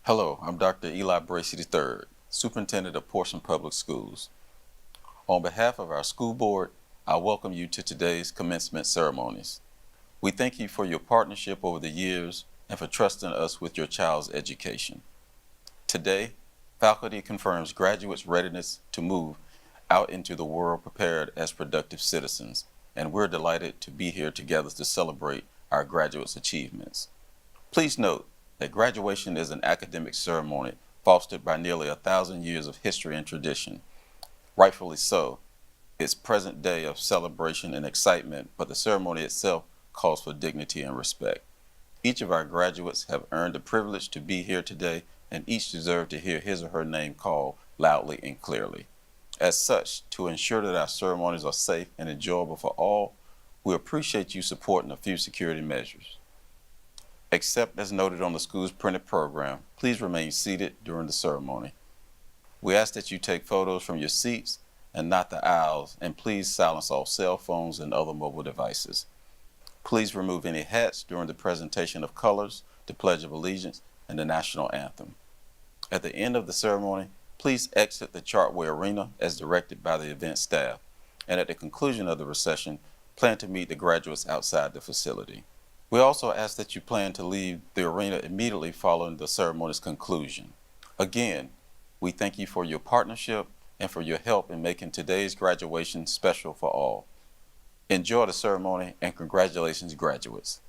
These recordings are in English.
Hello, I'm Dr. Eli Bracey III, Superintendent of Portsmouth Public Schools. On behalf of our school board, I welcome you to today's commencement ceremonies. We thank you for your partnership over the years and for trusting us with your child's education. Today, faculty confirms graduates' readiness to move out into the world prepared as productive citizens, and we're delighted to be here together to celebrate our graduates' achievements. Please note that graduation is an academic ceremony fostered by nearly 1,000 years of history and tradition. Rightfully so, it's present day of celebration and excitement, but the ceremony itself calls for dignity and respect. Each of our graduates have earned the privilege to be here today, and each deserves to hear his or her name called loudly and clearly. As such, to ensure that our ceremonies are safe and enjoyable for all, we appreciate you supporting a few security measures. Except as noted on the school's printed program, please remain seated during the ceremony. We ask that you take photos from your seats and not the aisles, and please silence all cell phones and other mobile devices. Please remove any hats during the presentation of colors, the Pledge of Allegiance, and the National Anthem. At the end of the ceremony, please exit the Chartway Arena as directed by the event staff, and at the conclusion of the recession, plan to meet the graduates outside the facility. We also ask that you plan to leave the arena immediately following the ceremony's conclusion. Again, we thank you for your partnership and for your help in making today's graduation special for all. Enjoy the ceremony and congratulations, graduates.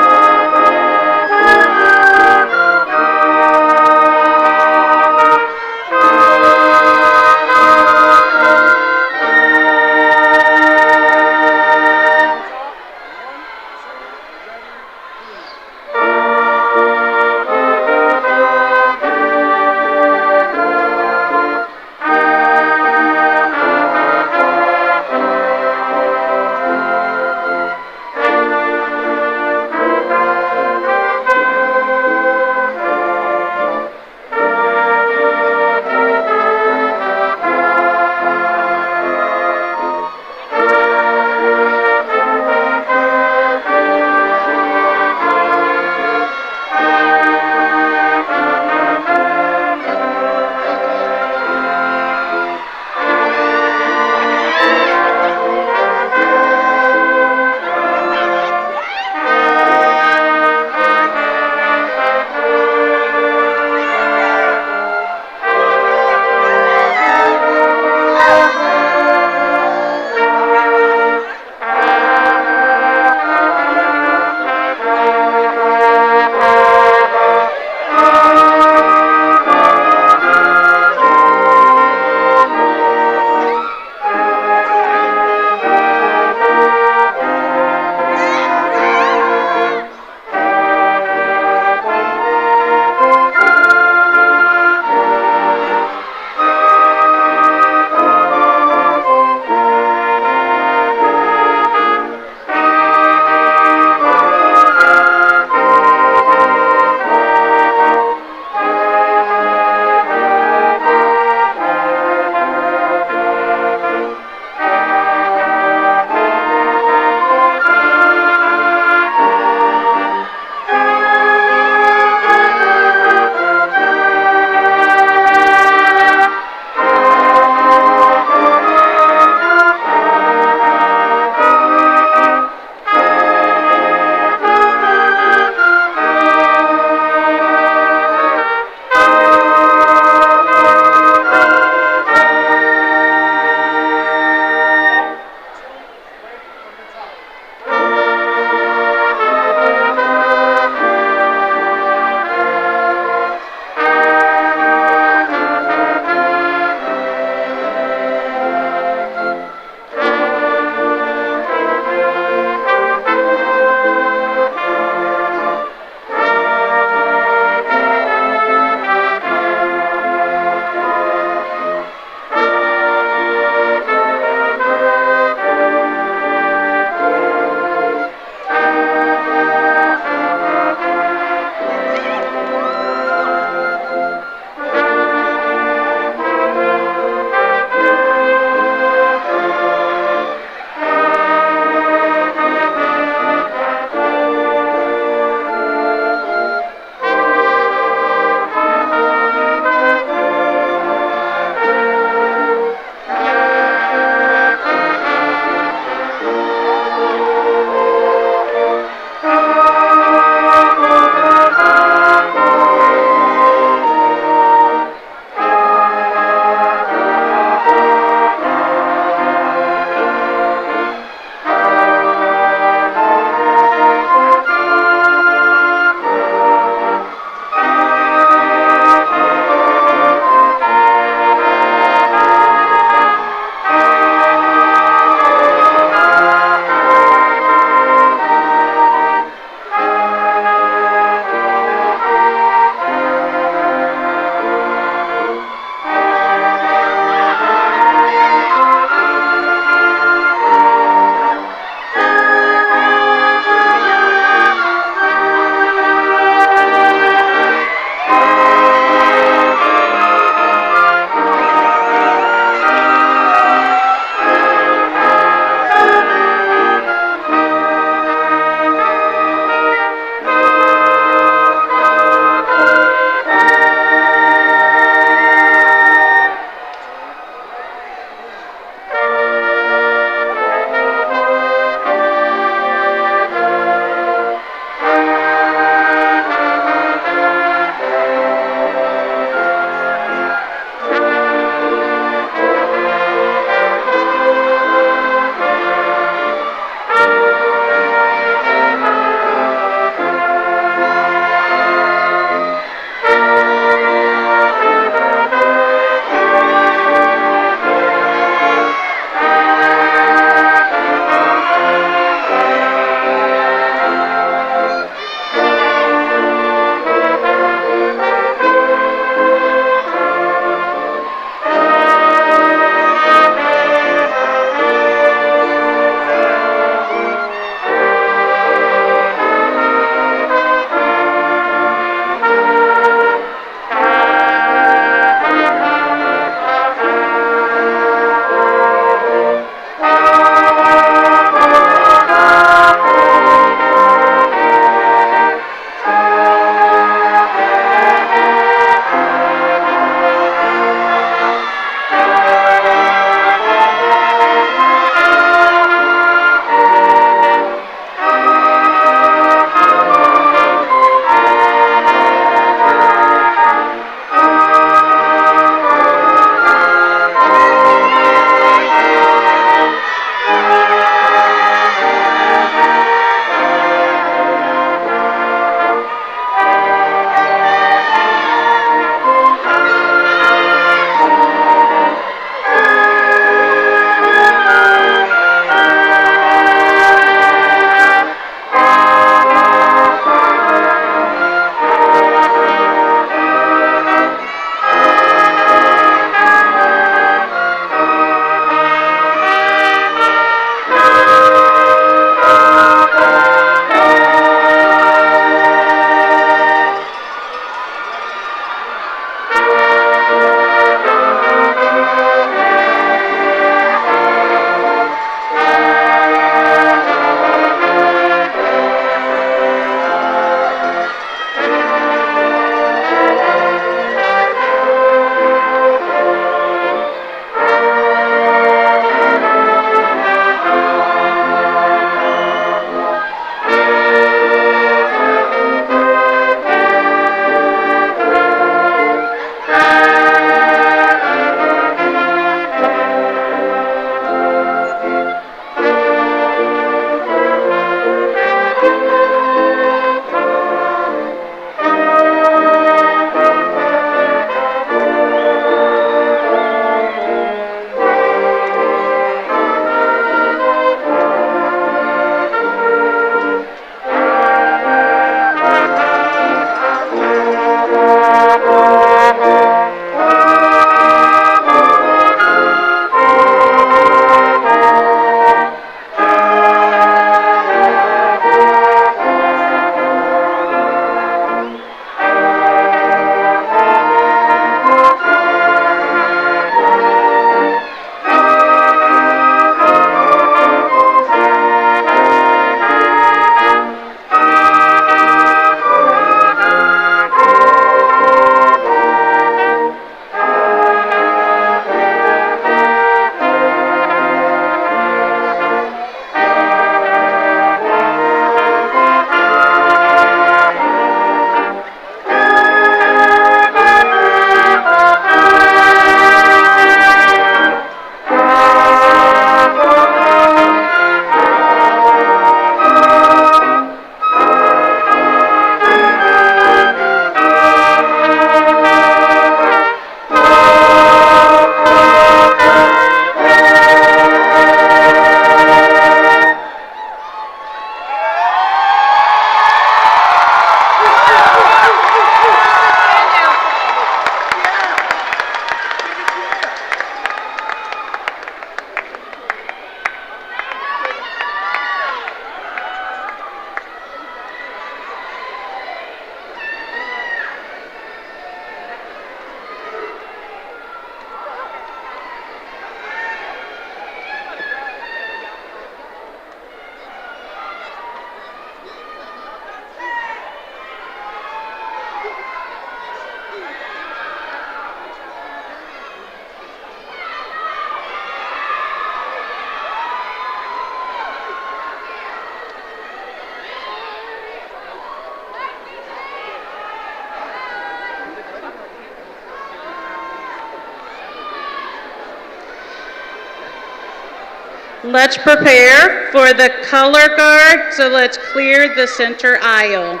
Let's prepare for the color guard, so let's clear the center aisle.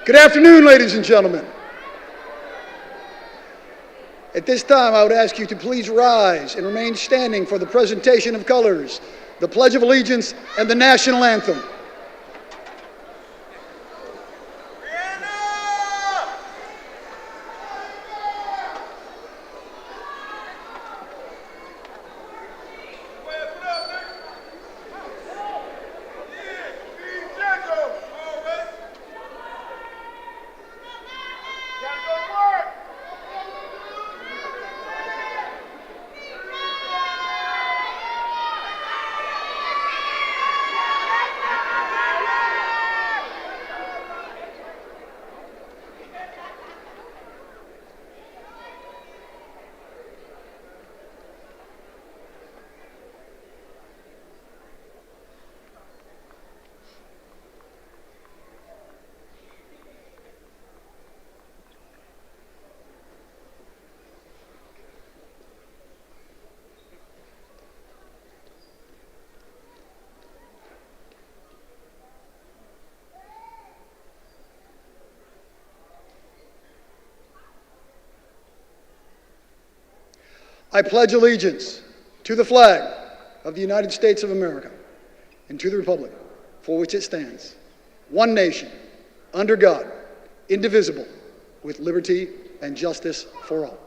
Good afternoon, ladies and gentlemen. At this time, I would ask you to please rise and remain standing for the presentation of colors, the Pledge of Allegiance, and the National Anthem. I pledge allegiance to the flag of the United States of America and to the republic for which it stands, one nation, under God, indivisible, with liberty and justice for all.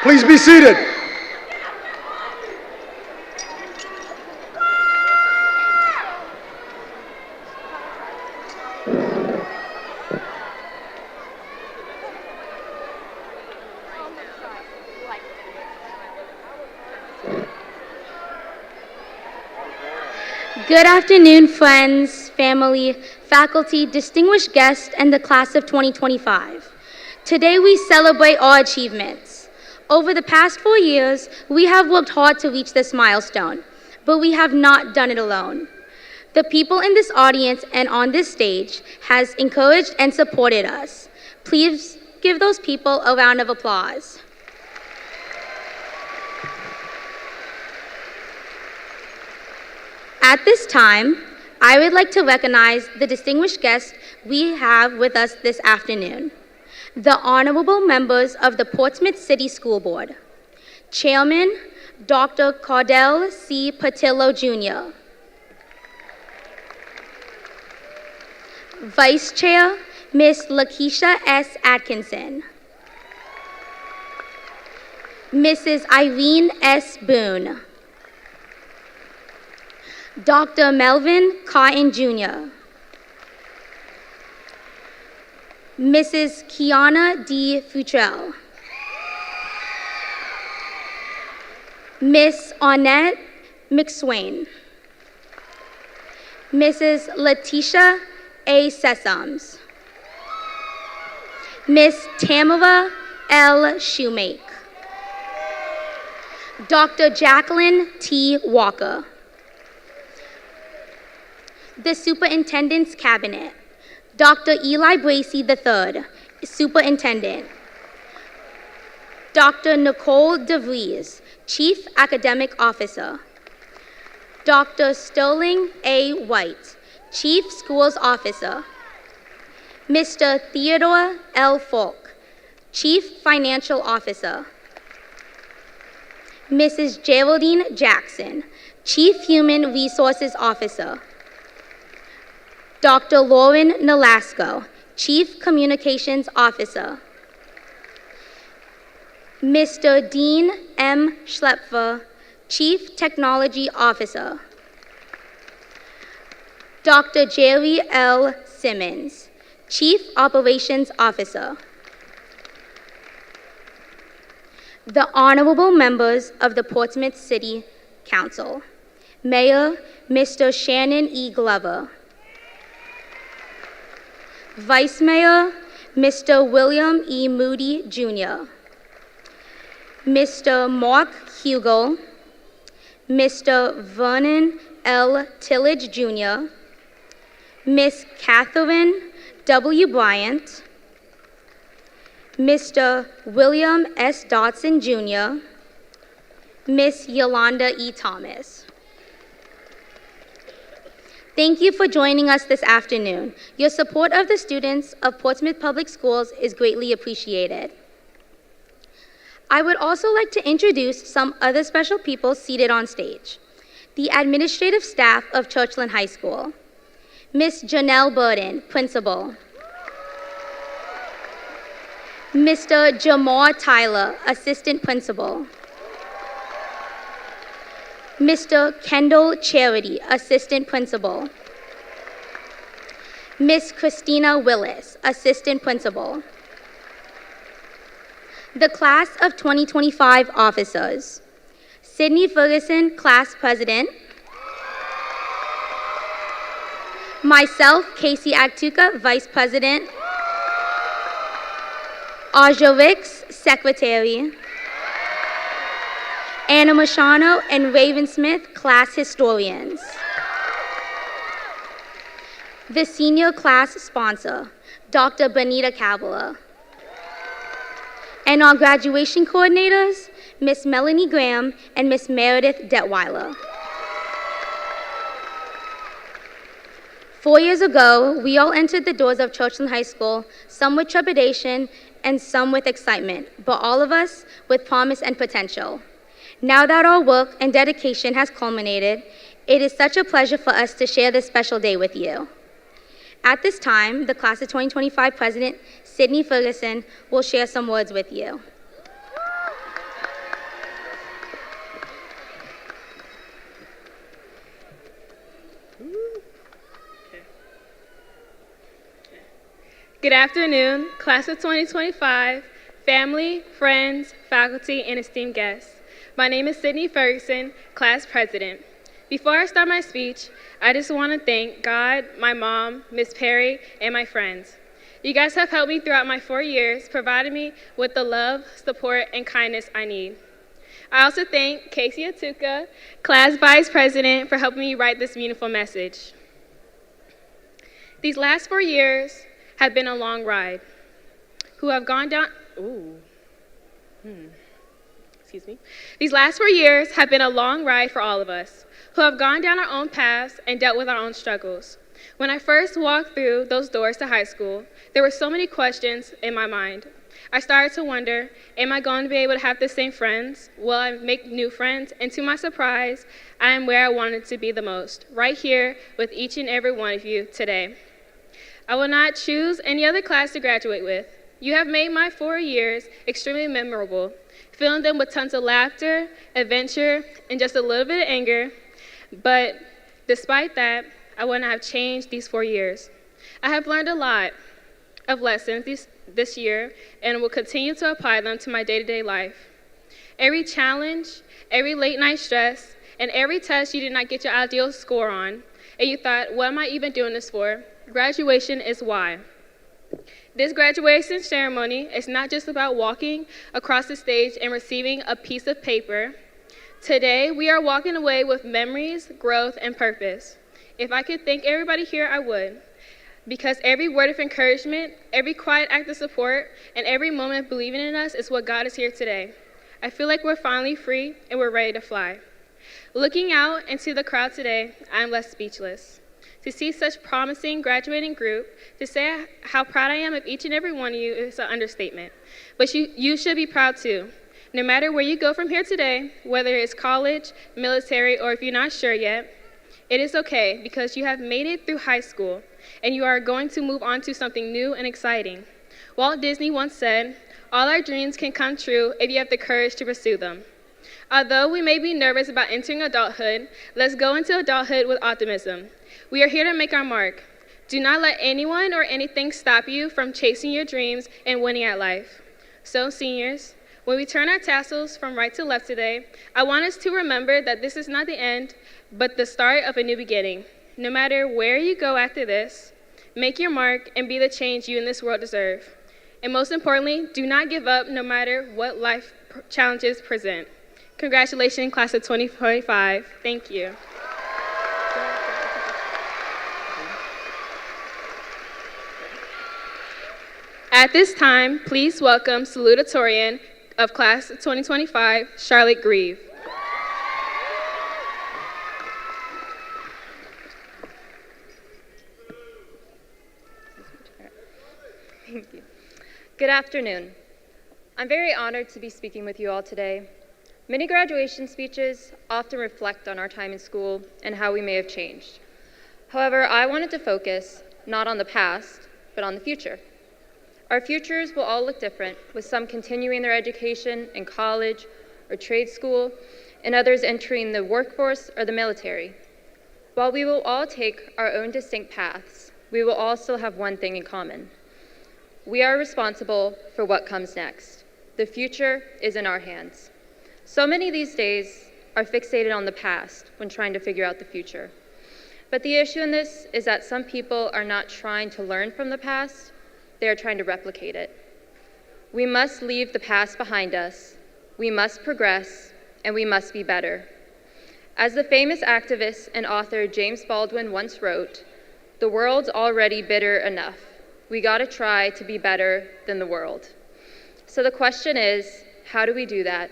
Please be seated. Good afternoon, friends, family, faculty, distinguished guests, and the class of 2025. Today we celebrate our achievements. Over the past 4 years, we have worked hard to reach this milestone, but we have not done it alone. The people in this audience and on this stage has encouraged and supported us. Please give those people a round of applause. At this time, I would like to recognize the distinguished guests we have with us this afternoon. The honorable members of the Portsmouth City School Board. Chairman, Dr. Cardell C. Patillo, Jr. Vice Chair, Ms. Lakeisha S. Atkinson. Mrs. Irene S. Boone. Dr. Melvin Cotton, Jr. Mrs. Kiana D. Futrell. Miss Arnett McSwain. Mrs. Letitia A. Sessoms. Miss Tamara L. Shoemake. Dr. Jacqueline T. Walker. The Superintendent's Cabinet. Dr. Eli Bracey III, Superintendent. Dr. Nicole DeVries, Chief Academic Officer. Dr. Sterling A. White, Chief Schools Officer. Mr. Theodore L. Falk, Chief Financial Officer. Mrs. Geraldine Jackson, Chief Human Resources Officer. Dr. Lauren Nolasco, Chief Communications Officer. Mr. Dean M. Schlepfer, Chief Technology Officer. Dr. Jerry L. Simmons, Chief Operations Officer. The honorable members of the Portsmouth City Council. Mayor, Mr. Shannon E. Glover. Vice Mayor, Mr. William E. Moody, Jr. Mr. Mark Hugel, Mr. Vernon L. Tillage, Jr., Miss Catherine W. Bryant, Mr. William S. Dotson, Jr., Miss Yolanda E. Thomas. Thank you for joining us this afternoon. Your support of the students of Portsmouth Public Schools is greatly appreciated. I would also like to introduce some other special people seated on stage. The administrative staff of Churchland High School. Miss Janelle Burden, Principal. Mr. Jamar Tyler, Assistant Principal. Mr. Kendall Charity, Assistant Principal. Miss Christina Willis, Assistant Principal. The Class of 2025 Officers. Sydney Ferguson, Class President. Myself, Casey Agtuka, Vice President. Aja Ricks, Secretary. Anna Machano and Raven Smith, Class Historians. The Senior Class Sponsor, Dr. Benita Cavalla. And our graduation coordinators, Miss Melanie Graham and Miss Meredith Detweiler. 4 years ago, we all entered the doors of Churchland High School, some with trepidation and some with excitement, but all of us with promise and potential. Now that our work and dedication has culminated, it is such a pleasure for us to share this special day with you. At this time, the Class of 2025 President, Sydney Ferguson, will share some words with you. Good afternoon, Class of 2025, family, friends, faculty, and esteemed guests. My name is Sydney Ferguson, Class President. Before I start my speech, I just want to thank God, my mom, Miss Perry, and my friends. You guys have helped me throughout my 4 years, provided me with the love, support, and kindness I need. I also thank Casey Atuka, class vice president, for helping me write this beautiful message. These last 4 years have been a long ride. These last 4 years have been a long ride for all of us, who have gone down our own paths and dealt with our own struggles. When I first walked through those doors to high school, there were so many questions in my mind. I started to wonder, am I going to be able to have the same friends? Will I make new friends? And to my surprise, I am where I wanted to be the most, right here with each and every one of you today. I will not choose any other class to graduate with. You have made my 4 years extremely memorable, filling them with tons of laughter, adventure, and just a little bit of anger. But despite that, I would not have changed these 4 years. I have learned a lot of lessons this year and will continue to apply them to my day-to-day life. Every challenge, every late night stress, and every test you did not get your ideal score on, and you thought, what am I even doing this for? Graduation is why. This graduation ceremony is not just about walking across the stage and receiving a piece of paper. Today, we are walking away with memories, growth, and purpose. If I could thank everybody here, I would. Because every word of encouragement, every quiet act of support, and every moment of believing in us is what got us here today. I feel like we're finally free and we're ready to fly. Looking out into the crowd today, I'm left speechless. To see such promising graduating group, to say how proud I am of each and every one of you is an understatement. But you should be proud too. No matter where you go from here today, whether it's college, military, or if you're not sure yet, it is okay because you have made it through high school and you are going to move on to something new and exciting. Walt Disney once said, all our dreams can come true if you have the courage to pursue them. Although we may be nervous about entering adulthood, let's go into adulthood with optimism. We are here to make our mark. Do not let anyone or anything stop you from chasing your dreams and winning at life. So, seniors, when we turn our tassels from right to left today, I want us to remember that this is not the end, but the start of a new beginning. No matter where you go after this, make your mark and be the change you in this world deserve. And most importantly, do not give up no matter what life challenges present. Congratulations, class of 2025. Thank you. At this time, please welcome Salutatorian of class of 2025, Charlotte Grieve. Thank you. Good afternoon. I'm very honored to be speaking with you all today. Many graduation speeches often reflect on our time in school and how we may have changed. However, I wanted to focus not on the past, but on the future. Our futures will all look different, with some continuing their education in college or trade school, and others entering the workforce or the military. While we will all take our own distinct paths, we will all still have one thing in common. We are responsible for what comes next. The future is in our hands. So many these days are fixated on the past when trying to figure out the future. But the issue in this is that some people are not trying to learn from the past, they are trying to replicate it. We must leave the past behind us, we must progress, and we must be better. As the famous activist and author James Baldwin once wrote, "The world's already bitter enough. We gotta try to be better than the world." So the question is, how do we do that?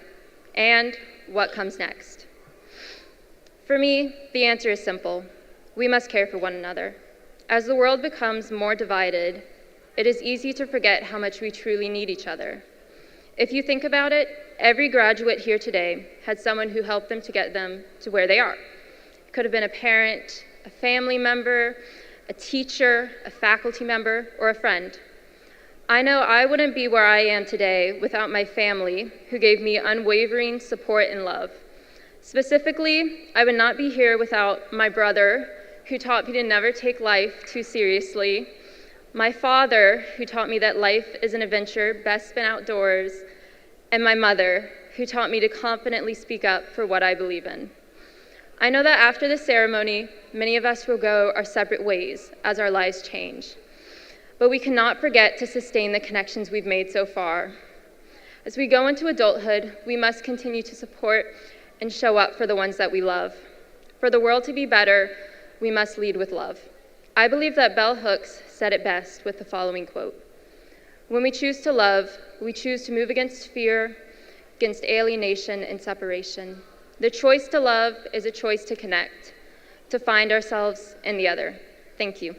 And what comes next? For me, the answer is simple. We must care for one another. As the world becomes more divided, it is easy to forget how much we truly need each other. If you think about it, every graduate here today had someone who helped them to get them to where they are. It could have been a parent, a family member, a teacher, a faculty member, or a friend. I know I wouldn't be where I am today without my family, who gave me unwavering support and love. Specifically, I would not be here without my brother, who taught me to never take life too seriously, my father, who taught me that life is an adventure best spent outdoors, and my mother, who taught me to confidently speak up for what I believe in. I know that after this ceremony, many of us will go our separate ways as our lives change. But we cannot forget to sustain the connections we've made so far. As we go into adulthood, we must continue to support and show up for the ones that we love. For the world to be better, we must lead with love. I believe that Bell Hooks said it best with the following quote: "When we choose to love, we choose to move against fear, against alienation and separation. The choice to love is a choice to connect, to find ourselves in the other." Thank you.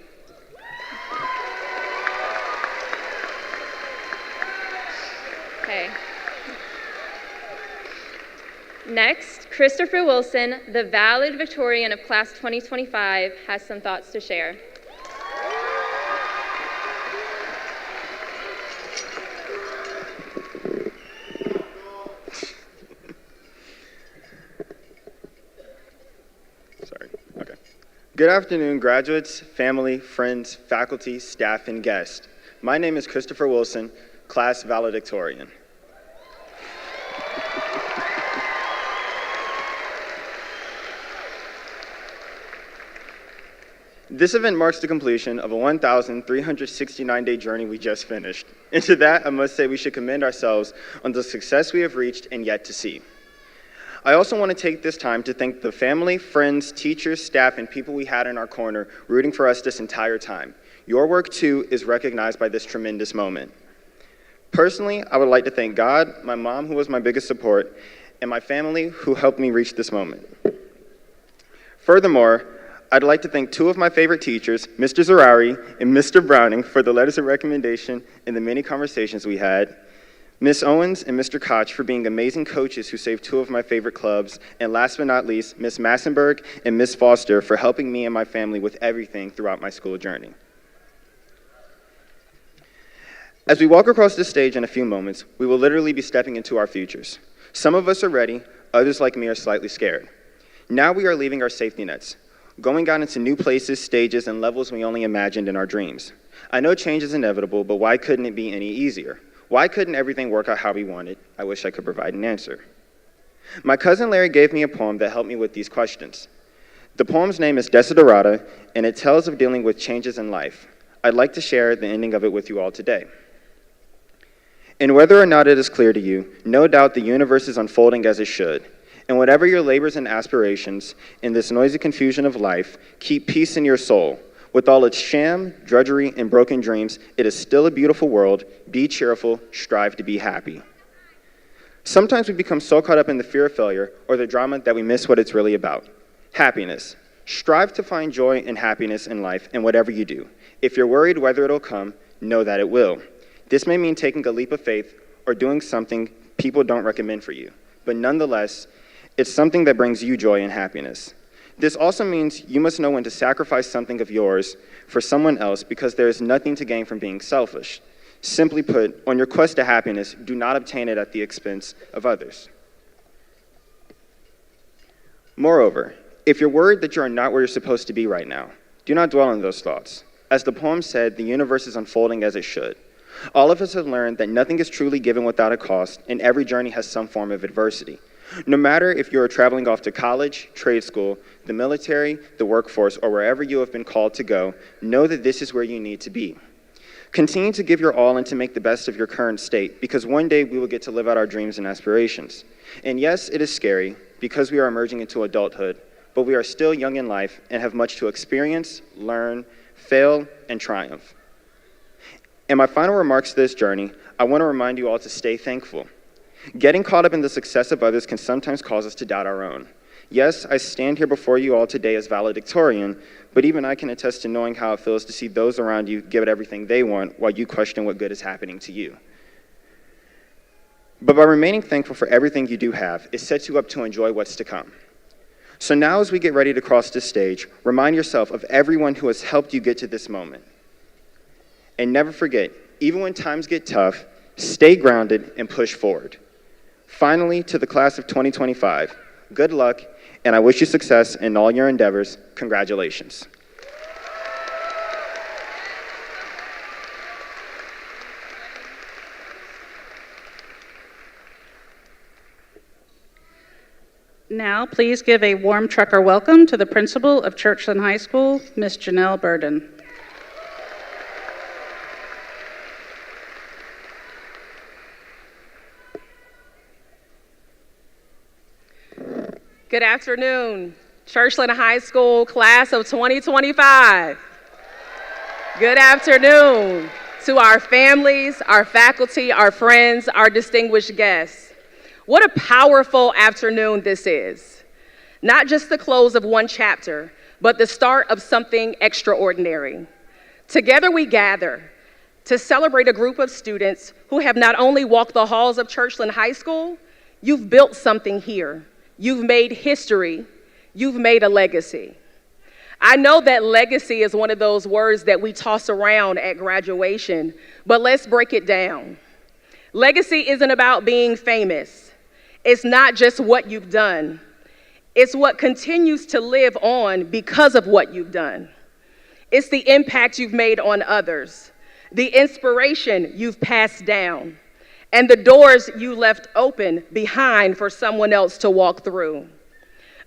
Okay. Next, Christopher Wilson, the Valedictorian of Class 2025, has some thoughts to share. Good afternoon, graduates, family, friends, faculty, staff, and guests. My name is Christopher Wilson, Class Valedictorian. This event marks the completion of a 1,369-day journey we just finished. And to that, I must say we should commend ourselves on the success we have reached and yet to see. I also want to take this time to thank the family, friends, teachers, staff, and people we had in our corner rooting for us this entire time. Your work, too, is recognized by this tremendous moment. Personally, I would like to thank God, my mom, who was my biggest support, and my family, who helped me reach this moment. Furthermore, I'd like to thank two of my favorite teachers, Mr. Zerari and Mr. Browning, for the letters of recommendation and the many conversations we had, Ms. Owens and Mr. Koch for being amazing coaches who saved two of my favorite clubs, and last but not least, Ms. Massenberg and Ms. Foster for helping me and my family with everything throughout my school journey. As we walk across this stage in a few moments, we will literally be stepping into our futures. Some of us are ready, others like me are slightly scared. Now we are leaving our safety nets, going out into new places, stages, and levels we only imagined in our dreams. I know change is inevitable, but why couldn't it be any easier? Why couldn't everything work out how we wanted? I wish I could provide an answer. My cousin Larry gave me a poem that helped me with these questions. The poem's name is Desiderata, and it tells of dealing with changes in life. I'd like to share the ending of it with you all today. And whether or not it is clear to you, no doubt the universe is unfolding as it should. And whatever your labors and aspirations, in this noisy confusion of life, keep peace in your soul. With all its sham, drudgery, and broken dreams, it is still a beautiful world. Be cheerful, strive to be happy. Sometimes we become so caught up in the fear of failure or the drama that we miss what it's really about. Happiness. Strive to find joy and happiness in life and whatever you do. If you're worried whether it'll come, know that it will. This may mean taking a leap of faith or doing something people don't recommend for you. But nonetheless, it's something that brings you joy and happiness. This also means you must know when to sacrifice something of yours for someone else because there is nothing to gain from being selfish. Simply put, on your quest to happiness, do not obtain it at the expense of others. Moreover, if you're worried that you are not where you're supposed to be right now, do not dwell on those thoughts. As the poem said, the universe is unfolding as it should. All of us have learned that nothing is truly given without a cost, and every journey has some form of adversity. No matter if you are traveling off to college, trade school, the military, the workforce, or wherever you have been called to go, know that this is where you need to be. Continue to give your all and to make the best of your current state, because one day we will get to live out our dreams and aspirations. And yes, it is scary, because we are emerging into adulthood, but we are still young in life and have much to experience, learn, fail, and triumph. In my final remarks to this journey, I want to remind you all to stay thankful. Getting caught up in the success of others can sometimes cause us to doubt our own. Yes, I stand here before you all today as valedictorian, but even I can attest to knowing how it feels to see those around you give it everything they want while you question what good is happening to you. But by remaining thankful for everything you do have, it sets you up to enjoy what's to come. So now as we get ready to cross this stage, remind yourself of everyone who has helped you get to this moment. And never forget, even when times get tough, stay grounded and push forward. Finally, to the class of 2025, good luck, and I wish you success in all your endeavors. Congratulations. Now, please give a warm trucker welcome to the principal of Churchland High School, Miss Janelle Burden. Good afternoon, Churchland High School class of 2025. Good afternoon to our families, our faculty, our friends, our distinguished guests. What a powerful afternoon this is. Not just the close of one chapter, but the start of something extraordinary. Together we gather to celebrate a group of students who have not only walked the halls of Churchland High School, you've built something here. You've made history. You've made a legacy. I know that legacy is one of those words that we toss around at graduation, but let's break it down. Legacy isn't about being famous. It's not just what you've done. It's what continues to live on because of what you've done. It's the impact you've made on others, the inspiration you've passed down, and the doors you left open behind for someone else to walk through.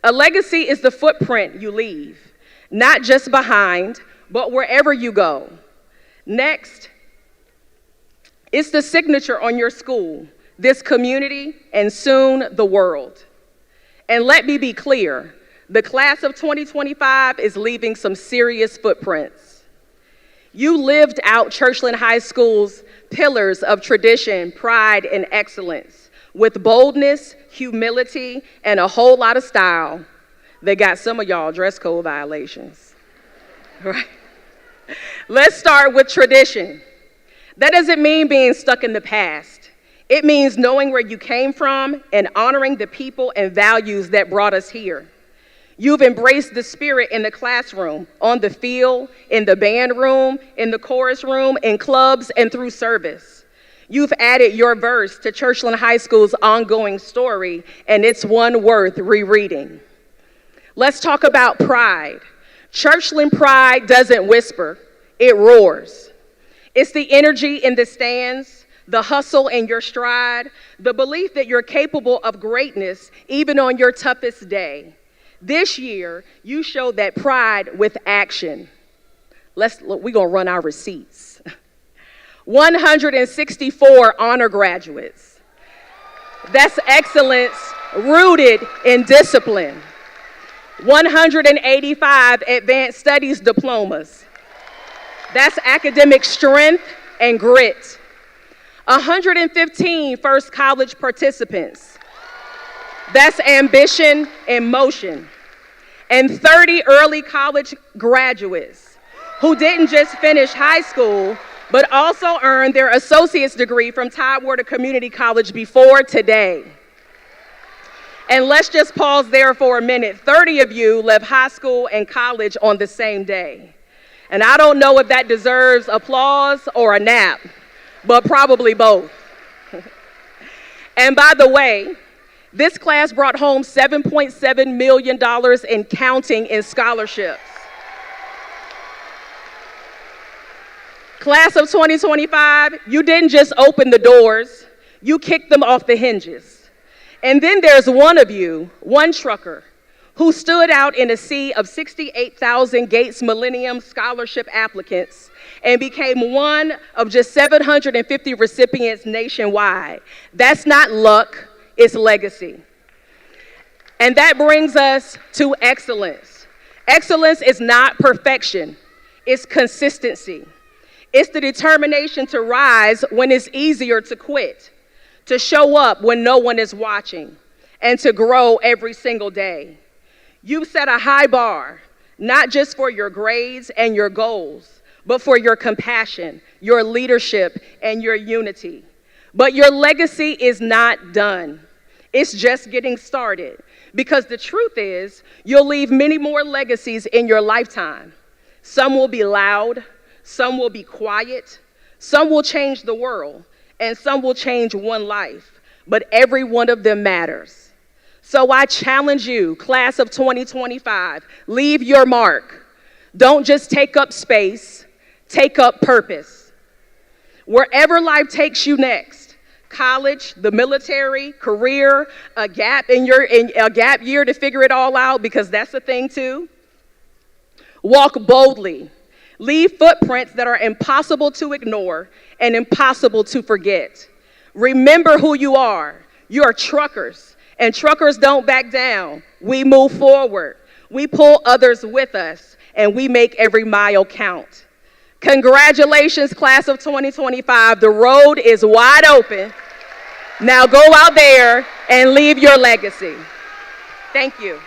A legacy is the footprint you leave, not just behind, but wherever you go. Next, it's the signature on your school, this community, and soon the world. And let me be clear, the class of 2025 is leaving some serious footprints. You lived out Churchland High School's pillars of tradition, pride, and excellence with boldness, humility, and a whole lot of style. They got some of y'all dress code violations, right? Let's start with tradition. That doesn't mean being stuck in the past. It means knowing where you came from and honoring the people and values that brought us here. You've embraced the spirit in the classroom, on the field, in the band room, in the chorus room, in clubs, and through service. You've added your verse to Churchland High School's ongoing story, and it's one worth rereading. Let's talk about pride. Churchland pride doesn't whisper, it roars. It's the energy in the stands, the hustle in your stride, the belief that you're capable of greatness even on your toughest day. This year, you showed that pride with action. We're gonna run our receipts. 164 honor graduates. That's excellence rooted in discipline. 185 advanced studies diplomas. That's academic strength and grit. 115 first college participants. That's ambition in motion. And 30 early college graduates who didn't just finish high school, but also earned their associate's degree from Tidewater Community College before today. And let's just pause there for a minute. 30 of you left high school and college on the same day. And I don't know if that deserves applause or a nap, but probably both. And by the way, this class brought home $7.7 million and counting in scholarships. Class of 2025, you didn't just open the doors, you kicked them off the hinges. And then there's one of you, one trucker, who stood out in a sea of 68,000 Gates Millennium Scholarship applicants and became one of just 750 recipients nationwide. That's not luck, it's legacy. And that brings us to excellence. Excellence is not perfection, it's consistency. It's the determination to rise when it's easier to quit, to show up when no one is watching, and to grow every single day. You've set a high bar, not just for your grades and your goals, but for your compassion, your leadership, and your unity. But your legacy is not done. It's just getting started. Because the truth is, you'll leave many more legacies in your lifetime. Some will be loud, some will be quiet, some will change the world, and some will change one life. But every one of them matters. So I challenge you, class of 2025, leave your mark. Don't just take up space, take up purpose. Wherever life takes you next, college, the military, career, a gap year to figure it all out, because that's a thing too. Walk boldly. Leave footprints that are impossible to ignore and impossible to forget. Remember who you are. You are truckers, and truckers don't back down. We move forward. We pull others with us, and we make every mile count. Congratulations, class of 2025. The road is wide open. Now go out there and leave your legacy. Thank you.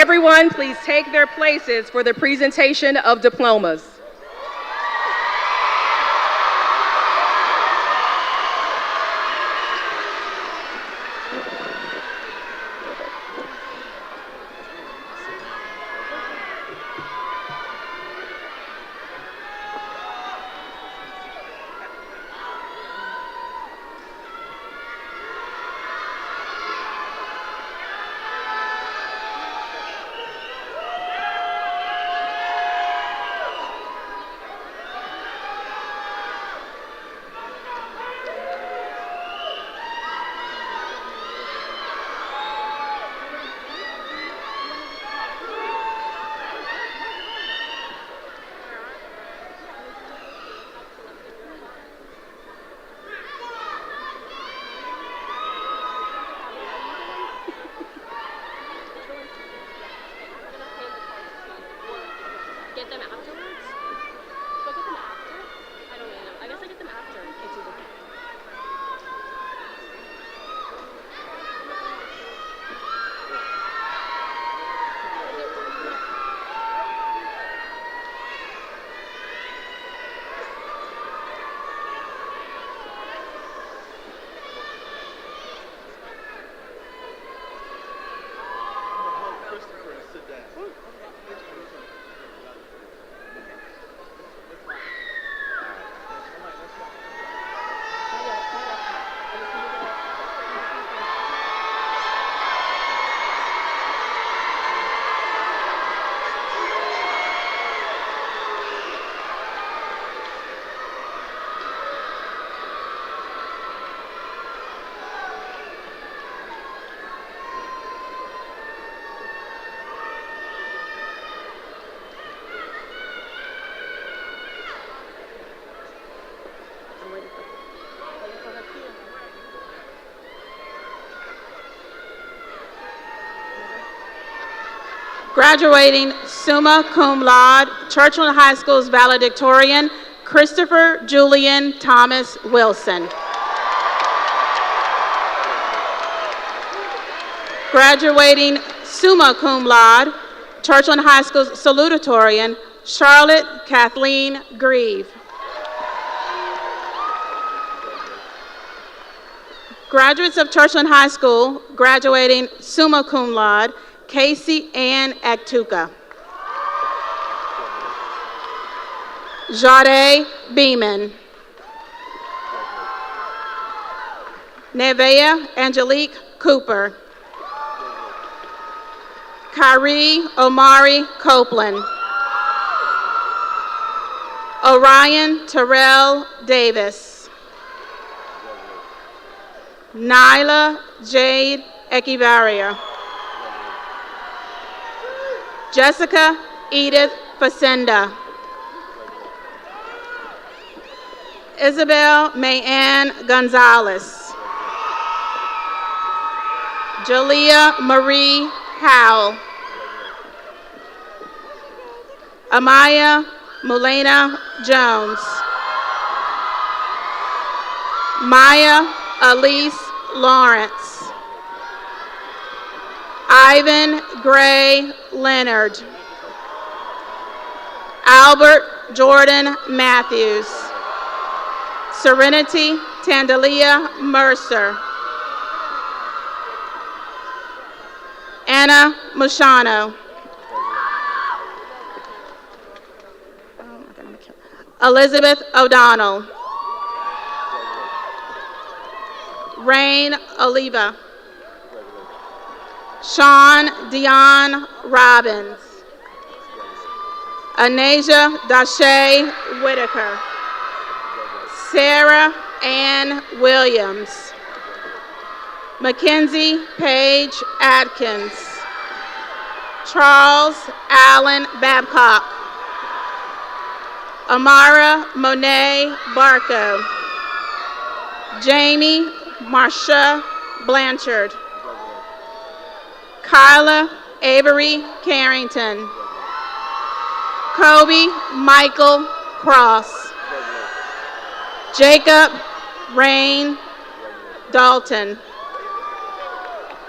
everyone please take their places for the presentation of diplomas? Get them afterwards? Go get them after? I don't really know. I guess I get them after. It's either. Graduating summa cum laude, Churchland High School's valedictorian, Christopher Julian Thomas Wilson. Graduating summa cum laude, Churchland High School's salutatorian, Charlotte Kathleen Grieve. Graduates of Churchland High School, graduating summa cum laude, Casey Ann Aktuka. Jade Beeman. Nevea Angelique Cooper. Kyrie Omari Copeland. Orion Terrell Davis. Nyla Jade Echevarria. Jessica Edith Facenda. Isabel Mayanne Gonzalez. Jalea Marie Howell. Amaya Mulena Jones. Maya Elise Lawrence. Ivan Gray Leonard. Albert Jordan Matthews. Serenity Tandalia Mercer. Anna Mushano. Elizabeth O'Donnell. Rain Oliva. Sean Dion Robbins. Anasia Dashe Whitaker. Sarah Ann Williams. Mackenzie Paige Atkins. Charles Allen Babcock. Amara Monet Barco. Jamie Marsha Blanchard. Kyla Avery Carrington. Kobe Michael Cross. Jacob Rain Dalton.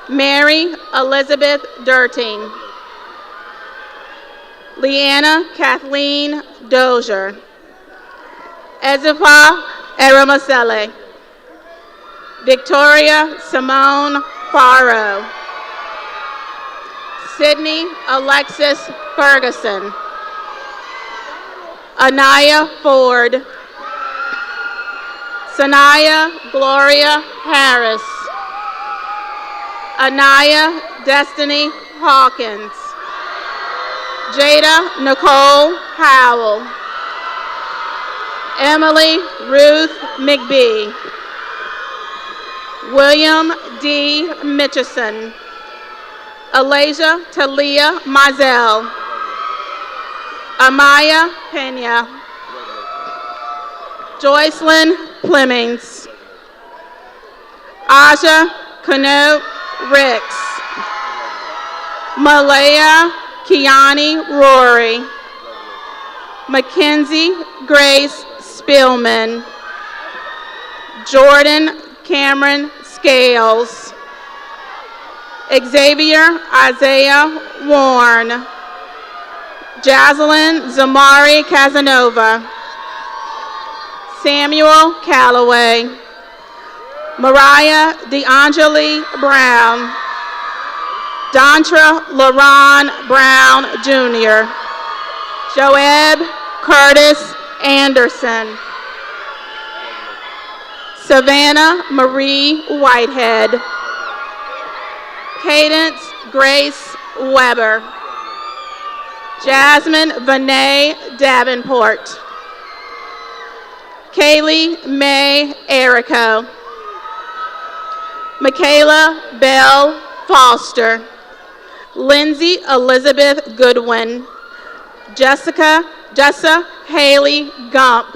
Mary Elizabeth Dirting. Leanna Kathleen Dozier. Ezefa Eramasele. Victoria Simone Faro. Sydney Alexis Ferguson. Anaya Ford. Sanaya Gloria Harris. Anaya Destiny Hawkins. Jada Nicole Howell. Emily Ruth McBee. William D. Mitchison. Alasia Talia Mazel. Amaya Pena. Joycelyn Flemings. Aja Kano Ricks. Malaya Kiani Rory. Mackenzie Grace Spillman. Jordan Cameron Scales. Xavier Isaiah Warren. Jaslyn Zamari Casanova. Samuel Calloway. Mariah DeAngeli Brown. Dontra LaRon Brown Jr. Joeb Curtis Anderson. Savannah Marie Whitehead. Cadence Grace Weber. Jasmine Vinay Davenport. Kaylee May Erico. Michaela Bell Foster. Lindsay Elizabeth Goodwin. Jessa Haley Gump.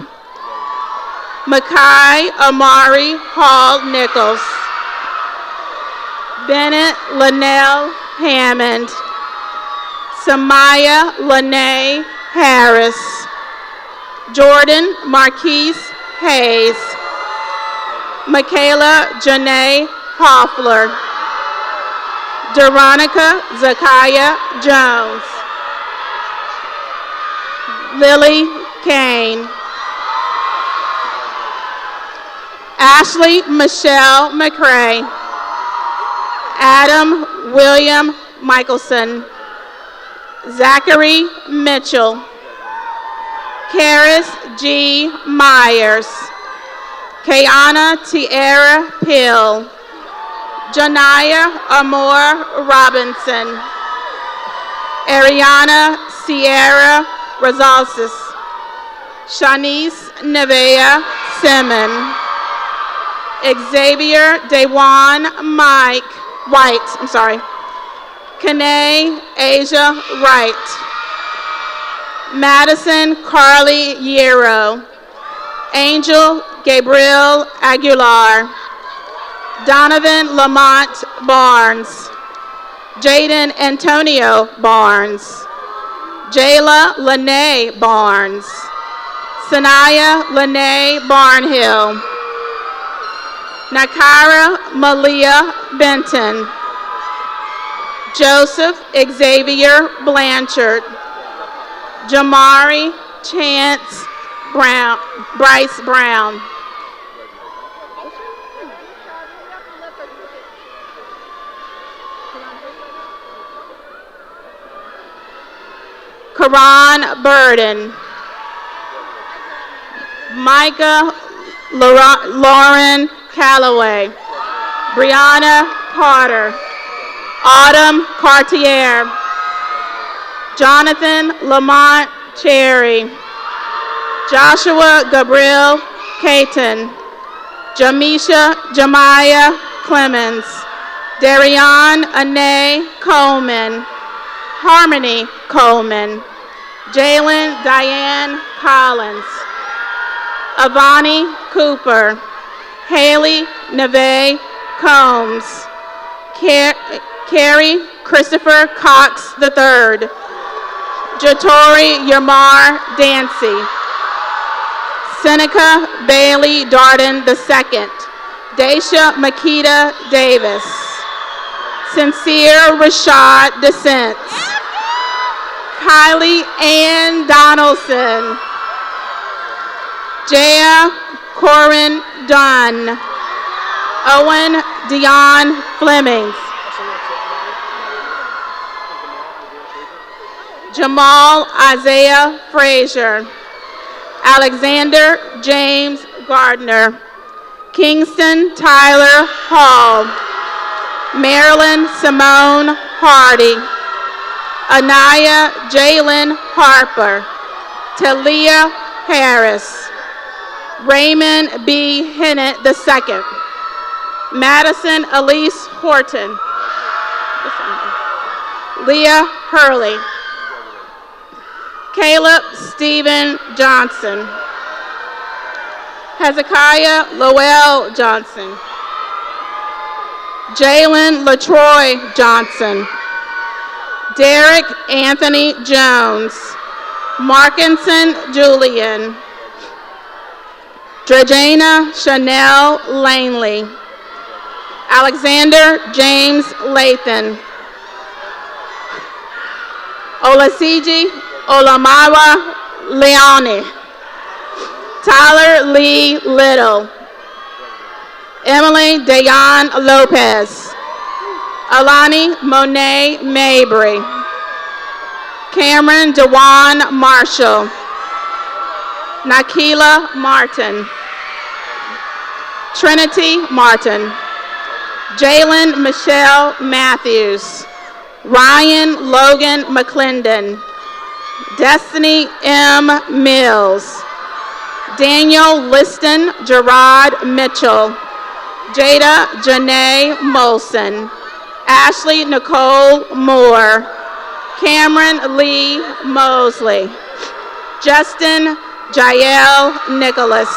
Makai Amari Hall Nichols. Bennett Linnell Hammond. Samaya Lene Harris. Jordan Marquise Hayes. Michaela Janae Hoffler. Veronica Zakaya Jones. Lily Kane. Ashley Michelle McCray. Adam William Michelson. Zachary Mitchell. Karis G. Myers. Kayana Tierra Pill. Janaya Amor Robinson. Ariana Sierra Rosales. Shanice Nevea Simon. Xavier Dewan White. Kanae Asia Wright. Madison Carly Yero. Angel Gabriel Aguilar. Donovan Lamont Barnes. Jaden Antonio Barnes. Jayla Lene Barnes. Sanaya Lene Barnhill. Nakara Malia Benton. Joseph Xavier Blanchard. Jamari Chance Brown, Bryce Brown. Karan Burden. Micah Lauren Calloway. Brianna Carter. Autumn Cartier. Jonathan Lamont Cherry. Joshua Gabriel Caton. Jamisha Jemiah Clemens. Darian Ane Coleman. Harmony Coleman. Jalen Diane Collins. Avani Cooper. Haley Neve Combs. Carrie Christopher Cox III. Jatori Yamar Dancy. Seneca Bailey Darden II. Daisha Makita Davis. Sincere Rashad Descents. Kylie Ann Donaldson. Jaya Corin Dunn. Owen Dion Flemings. Jamal Isaiah Frazier. Alexander James Gardner. Kingston Tyler Hall. Marilyn Simone Hardy. Anaya Jalen Harper. Talia Harris. Raymond B. Hennett II. Madison Elise Horton. Leah Hurley. Caleb Stephen Johnson. Hezekiah Lowell Johnson. Jalen LaTroy Johnson. Derek Anthony Jones. Markinson Julian. Drajana Chanel Langley. Alexander James Lathan. Olasiji Olamawa Leone. Tyler Lee Little. Emily Dayan Lopez. Alani Monet Mabry. Cameron Dewan Marshall. Nakila Martin. Trinity Martin. Jalen Michelle Matthews. Ryan Logan McClendon. Destiny M. Mills. Daniel Liston Gerard Mitchell. Jada Janae Molson. Ashley Nicole Moore. Cameron Lee Mosley. Justin Jael Nicholas.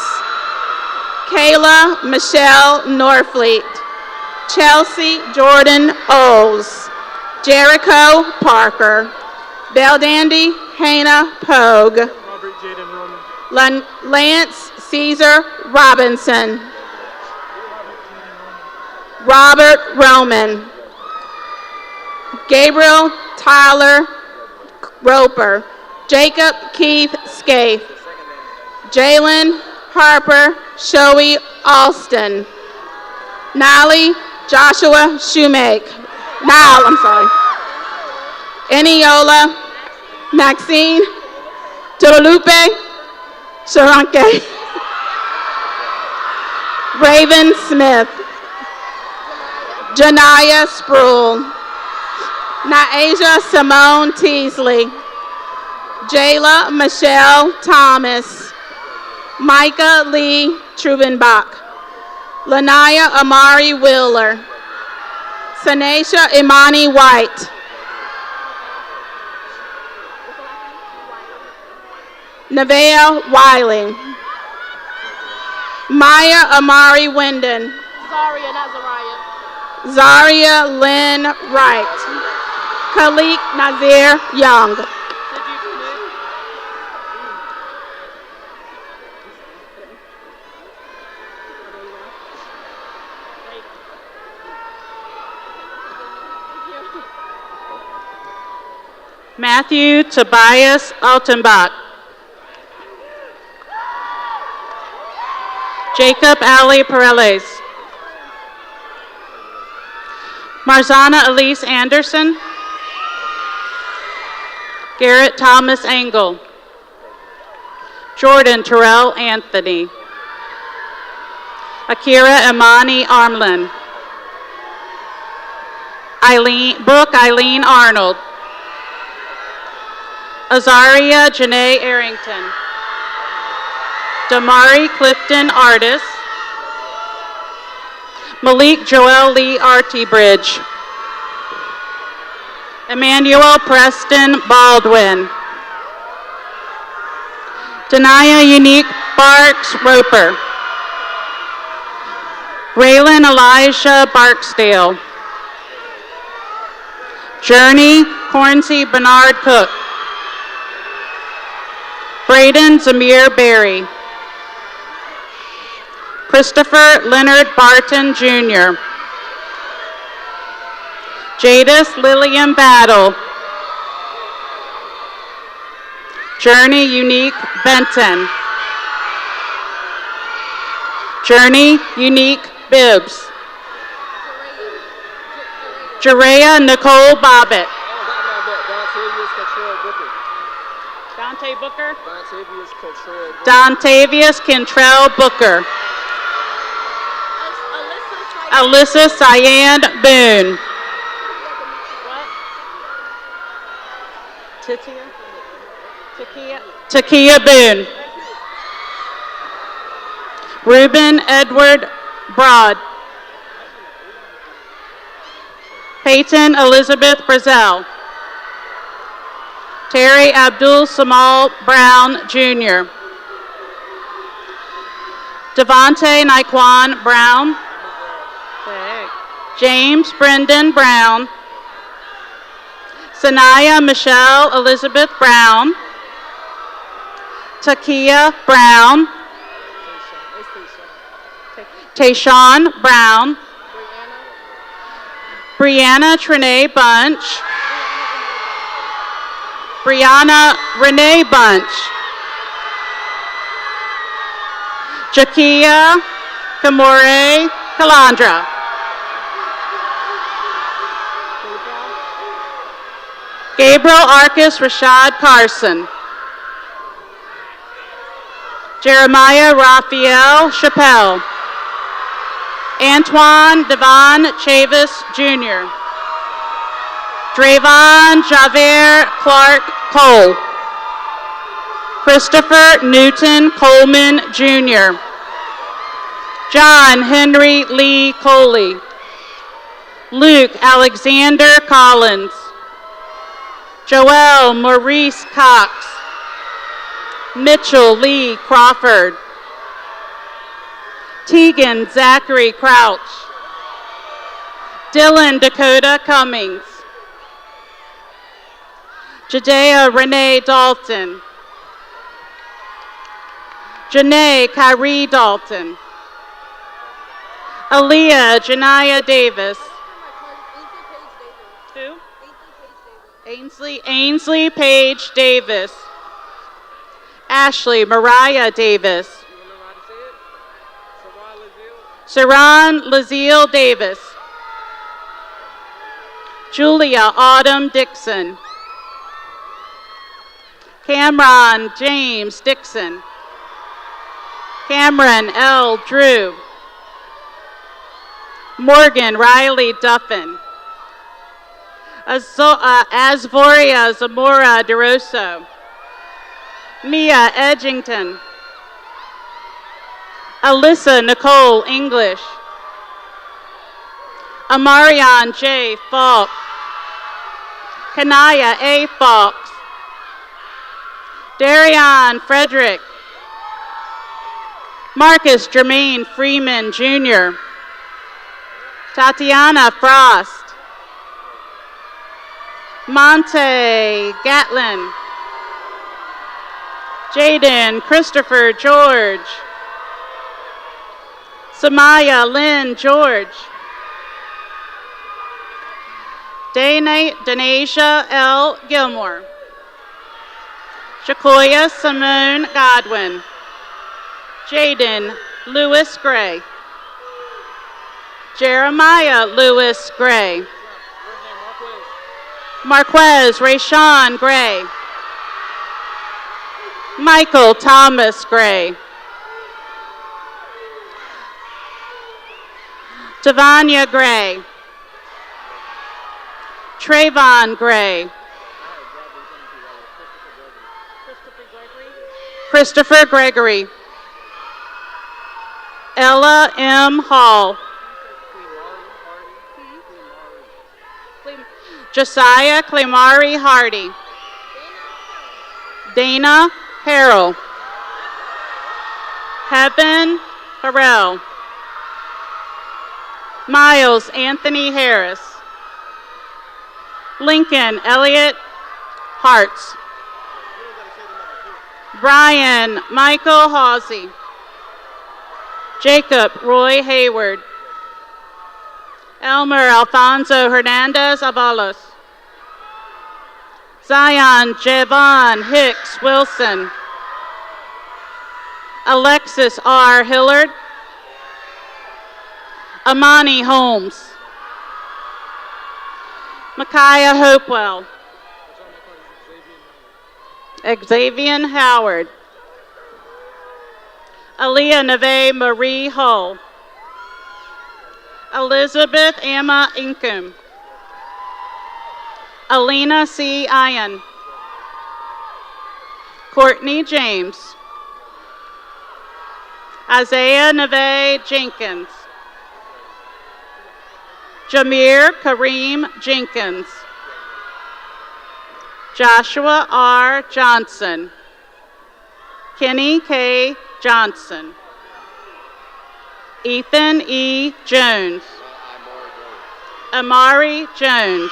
Kayla Michelle Norfleet. Chelsea Jordan Oles. Jericho Parker. Beldandy Hannah Pogue. Robert Jaden Roman. Lance Caesar Robinson. Robert Roman. Gabriel Tyler Roper. Jacob Keith Scaife. Jalen Harper Shoei Alston. Nolly Joshua Shoemake. Nile, I'm sorry. Eniola Maxine Tolupe Sharanke. Raven Smith. Janaya Sproul. Naasia Simone Teasley. Jayla Michelle Thomas. Micah Lee Trubenbach. Lanaya Amari Wheeler. Sanasha Imani White. Nevaeh Wiley. Maya Amari Winden. Zaria, not Zariah. Zaria Lynn Wright. Khalik Nazir Young. Matthew Tobias Altenbach. Jacob Ali Pareles. Marzana Elise Anderson. Garrett Thomas Engel. Jordan Terrell Anthony. Akira Imani Armlin. Brooke Eileen Arnold. Azaria Janae Arrington. Damari Clifton Artis. Malik Joel Lee Artibridge. Emmanuel Preston Baldwin. Denaya Unique Barks Roper. Raylan Elijah Barksdale. Journey Cornsey Bernard Cook. Braden Zamir Berry. Christopher Leonard Barton Jr. Jadis Lillian Battle. Journey Unique Benton. Journey Unique Bibbs. Jerea Nicole Bobbitt. Dante Booker. Dontavius Cantrell Booker. Alyssa Cyan Boone. Takia Boone. Reuben Edward Broad. Peyton Elizabeth Brazel. Terry Abdul Samal Brown Jr. Devontae Naquan Brown. James Brendan Brown. Sanaya Michelle Elizabeth Brown. Takia Brown. Tayshawn Brown. Brianna Trinae Bunch. Brianna Renee Bunch. Jakia Kamore Calandra. Gabriel Arcus Rashad Carson. Jeremiah Raphael Chappelle. Antoine Devon Chavis Jr. Drayvon Javert Clark Cole. Christopher Newton Coleman Jr. John Henry Lee Coley. Luke Alexander Collins. Joel Maurice Cox. Mitchell Lee Crawford. Tegan Zachary Crouch. Dylan Dakota Cummings. Jadea Renee Dalton. Janae Kyrie Dalton. Aaliyah Janiyah Davis. Who? Ainsley Page Davis. Ashley Mariah Davis. Saran Lazille Davis. Julia Autumn Dixon. Cameron James Dixon. Cameron L. Drew. Morgan Riley Duffin. Asvoria Zamora DeRosso. Mia Edgington. Alyssa Nicole English. Amarion J. Falk. Kanaya A. Falks. Darion Frederick. Marcus Jermaine Freeman Jr. Tatiana Frost. Monte Gatlin. Jaden Christopher George. Samaya Lynn George. Denasia L. Gilmore. Shakoya Simone Godwin. Jaden Lewis Gray. Jeremiah Lewis Gray. Marquez Rayshawn Gray. Michael Thomas Gray. Tavania Gray. Trayvon Gray. Christopher Gregory. Ella M. Hall. Josiah Clemari Hardy. Dana Harrell. Heaven Harrell. Miles Anthony Harris. Lincoln Elliott Hartz. Brian Michael Hawsey. Jacob Roy Hayward. Elmer Alfonso Hernandez Avalos. Zion Javon Hicks Wilson. Alexis R. Hillard. Amani Holmes. Micaiah Hopewell. Xavier Howard. Aaliyah Neve Marie Hull. Elizabeth Emma Inkum. Alina C. Ian. Courtney James. Isaiah Neve Jenkins. Jameer Kareem Jenkins. Joshua R. Johnson. Kenny K. Johnson. Ethan E. Jones. Amari Jones.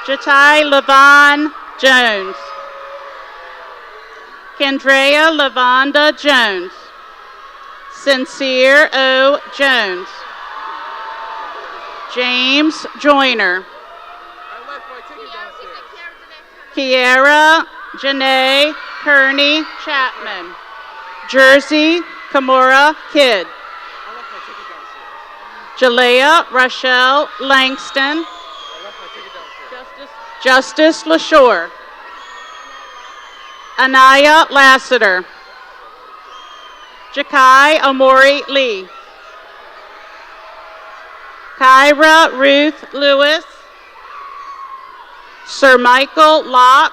Jatai Levon Jones. Kendrea Lavonda Jones. Sincere O. Jones. James Joyner. Kiara Janae Kearney Chapman. Jersey Kimura Kidd. Jalea Rochelle Langston. Justice LaShore. Anaya Lassiter. Jakai Amori Lee. Kyra Ruth Lewis. Sir Michael Locke.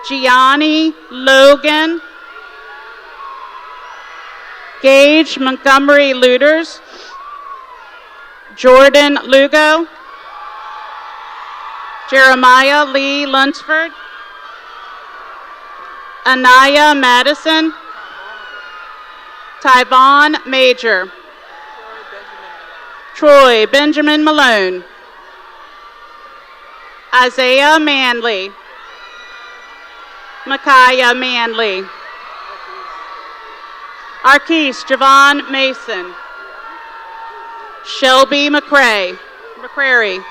Gianni Logan. Gage Montgomery Luders. Jordan Lugo. Jeremiah Lee Lunsford. Anaya Madison. Tyvon Major. Troy Benjamin Malone. Isaiah Manley. Micaiah Manley. Arquise Javon Mason. Shelby McCrary.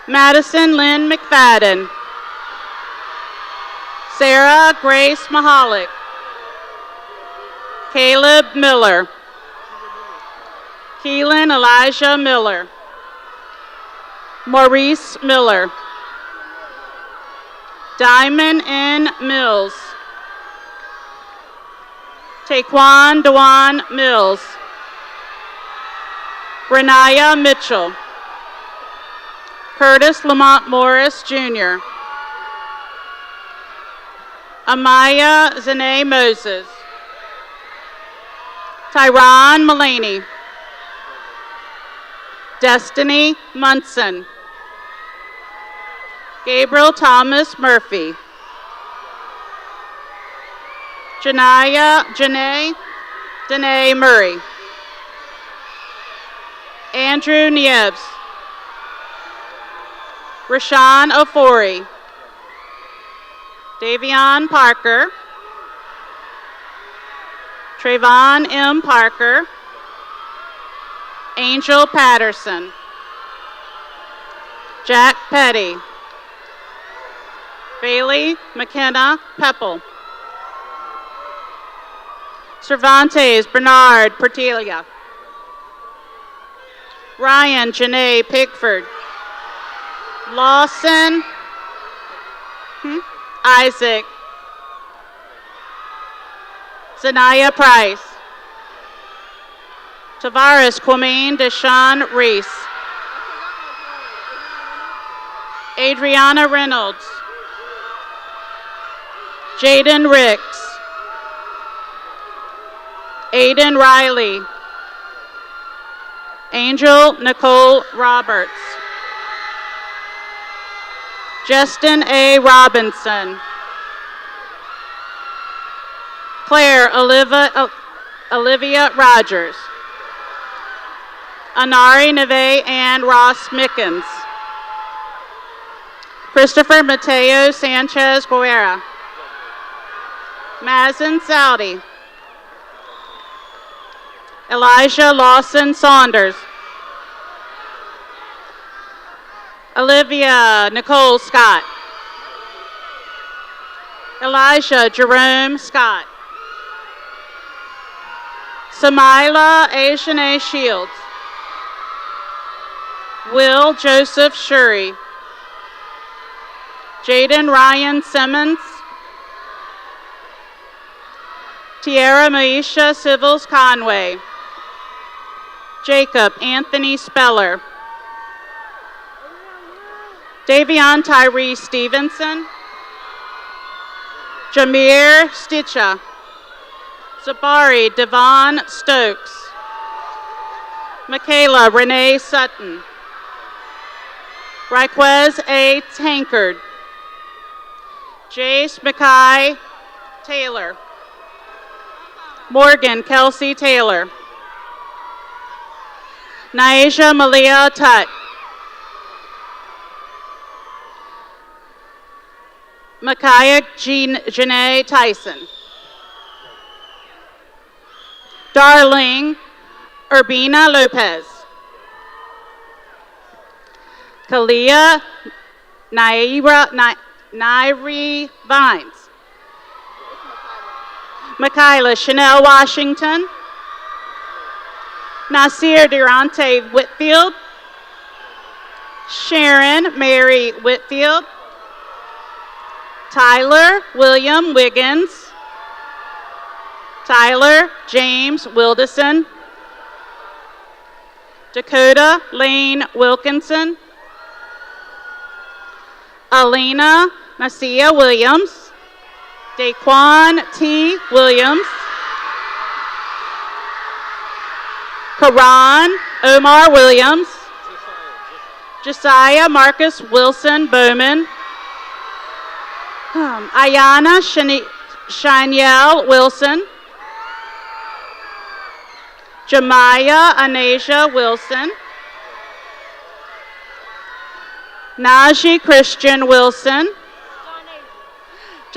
Madison Lynn McFadden. Sarah Grace Mahalik. Caleb Miller. Keelan Elijah Miller. Maurice Miller. Diamond N. Mills. Taquan Dewan Mills. Renaya Mitchell. Curtis Lamont Morris, Jr. Amaya Zane Moses. Tyron Mullaney. Destiny Munson. Gabriel Thomas Murphy. Janae Murray. Andrew Niebs. Rashawn Ofori. Davion Parker. Trayvon M. Parker. Angel Patterson. Jack Petty. Bailey McKenna Pepple. Cervantes Bernard Portelia. Ryan Janae Pickford. Lawson Isaac. Zanaya Price. Tavares Kwame Deshaun Reese. Adriana Reynolds. Jaden Ricks. Aiden Riley. Angel Nicole Roberts. Justin A. Robinson. Claire Olivia Rogers. Anari Neve and Ross Mickens. Christopher Mateo Sanchez Guerra. Mazen Saudi. Elijah Lawson Saunders. Olivia Nicole Scott. Elijah Jerome Scott. Samila Ashanae Shields. Will Joseph Shuri. Jaden Ryan Simmons. Tiara Maisha Civils Conway. Jacob Anthony Speller. Davion Tyree Stevenson. Jameer Stitcha. Sabari Devon Stokes. Michaela Renee Sutton. Raquez A. Tankard. Jace Mackay Taylor. Morgan Kelsey Taylor. Naisha Malia Tutt. Micaiah Janae Tyson. Darling Urbina Lopez. Kalia Nairi Vines. Michaela Chanel Washington. Nasir Durante Whitfield. Sharon Mary Whitfield. Tyler William Wiggins. Tyler James Wilderson. Dakota Lane Wilkinson. Alina Nasia Williams. Daquan T. Williams. Karan Omar Williams. Josiah Marcus Wilson Bowman. Ayana Shaniel Wilson. Jemiah Anasia Wilson. Najee Christian Wilson.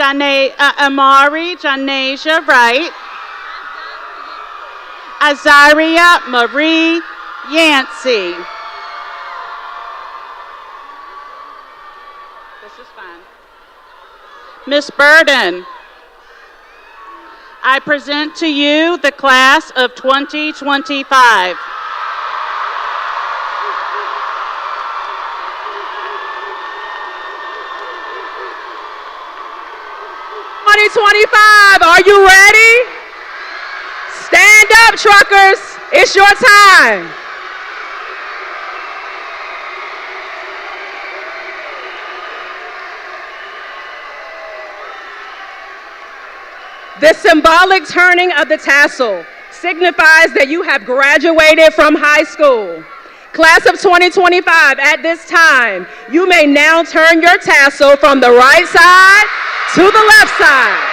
Amari Janasia Wright. Azaria Marie Yancey. This is fun. Miss Burden, I present to you the class of 2025. Are you ready? Stand up, truckers. It's your time. The symbolic turning of the tassel signifies that you have graduated from high school. Class of 2025, at this time, you may now turn your tassel from the right side to the left side.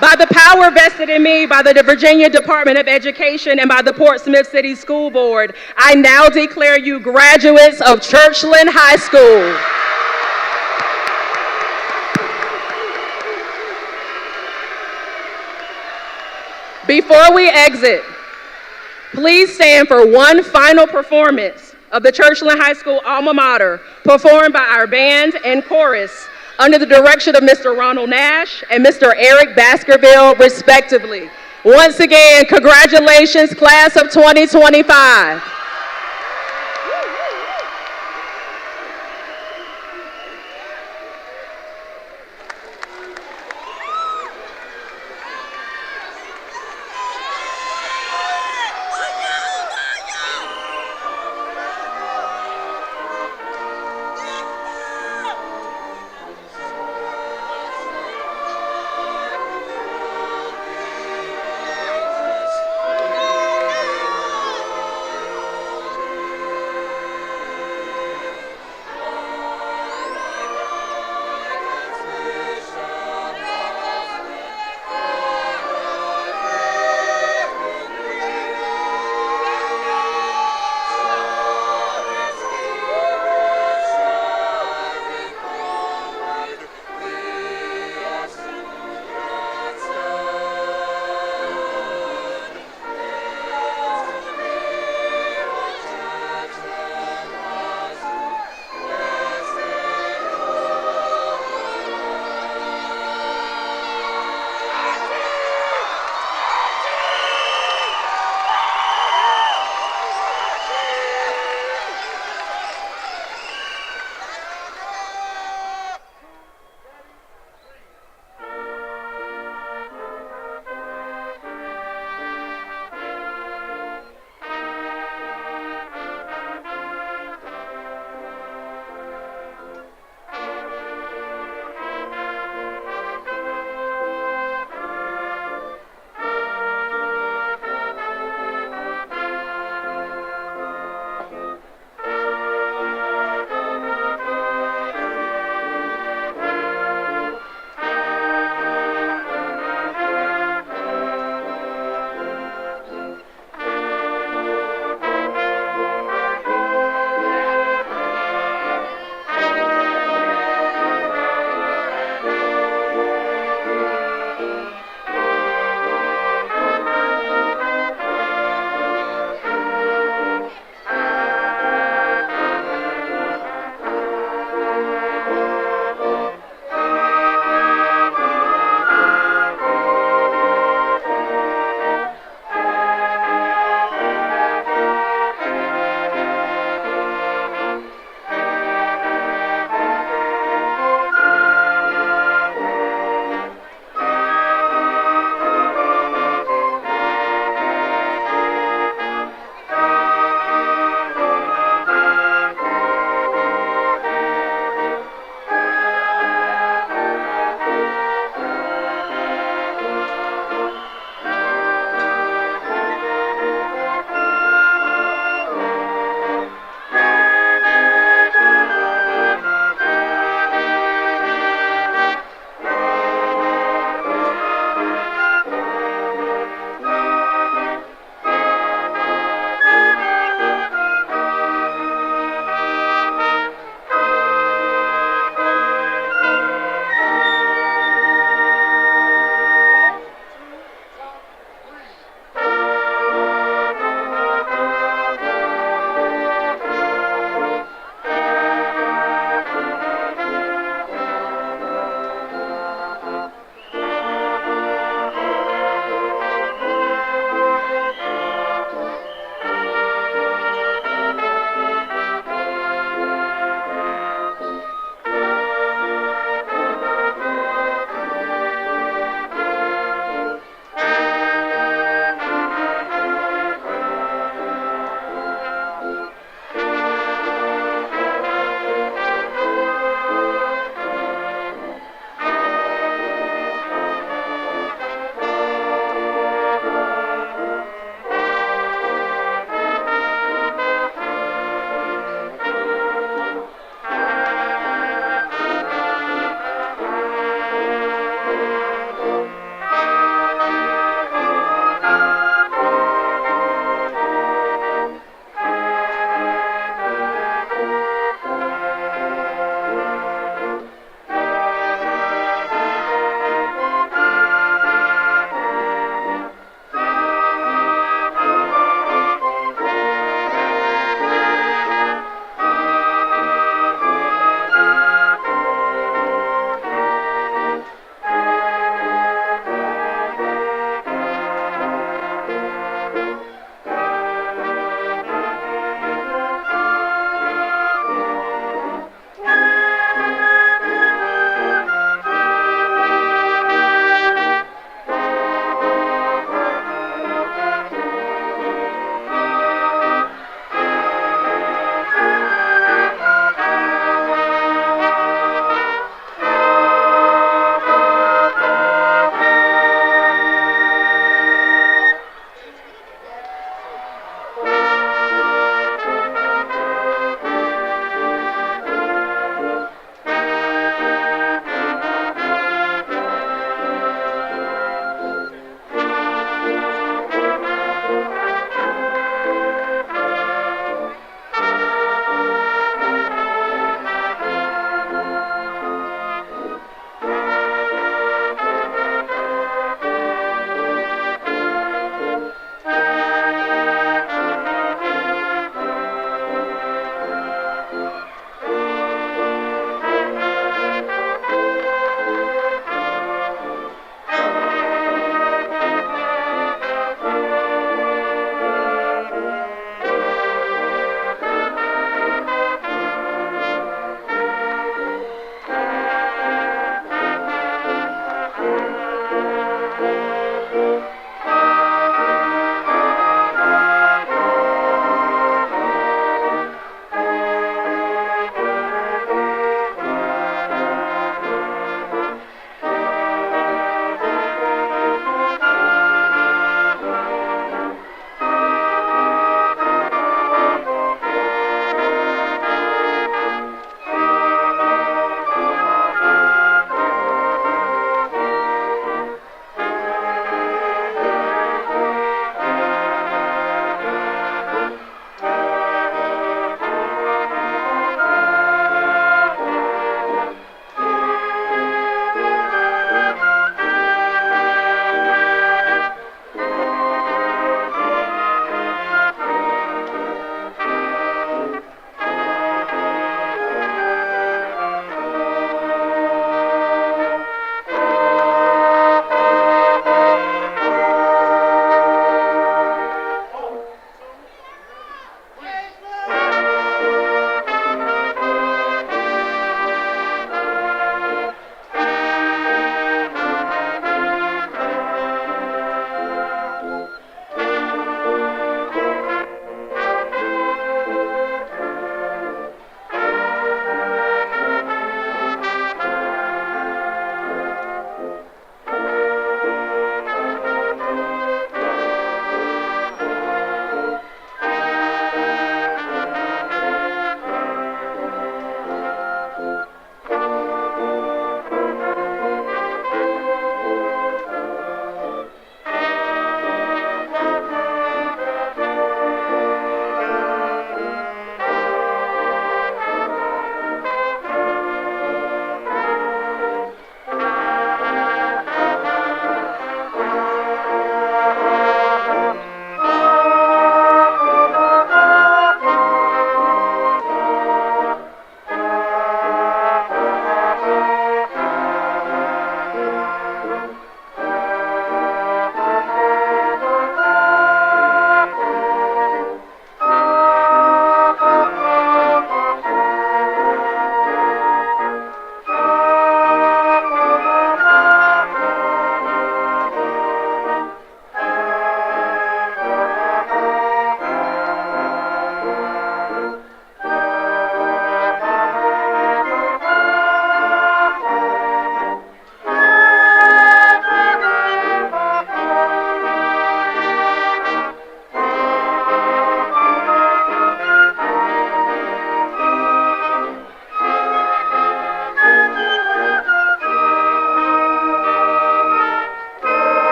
By the power vested in me by the Virginia Department of Education and by the Portsmouth City School Board, I now declare you graduates of Churchland High School. Before we exit, please stand for one final performance of the Churchland High School alma mater, performed by our band and chorus under the direction of Mr. Ronald Nash and Mr. Eric Baskerville, respectively. Once again, congratulations, class of 2025.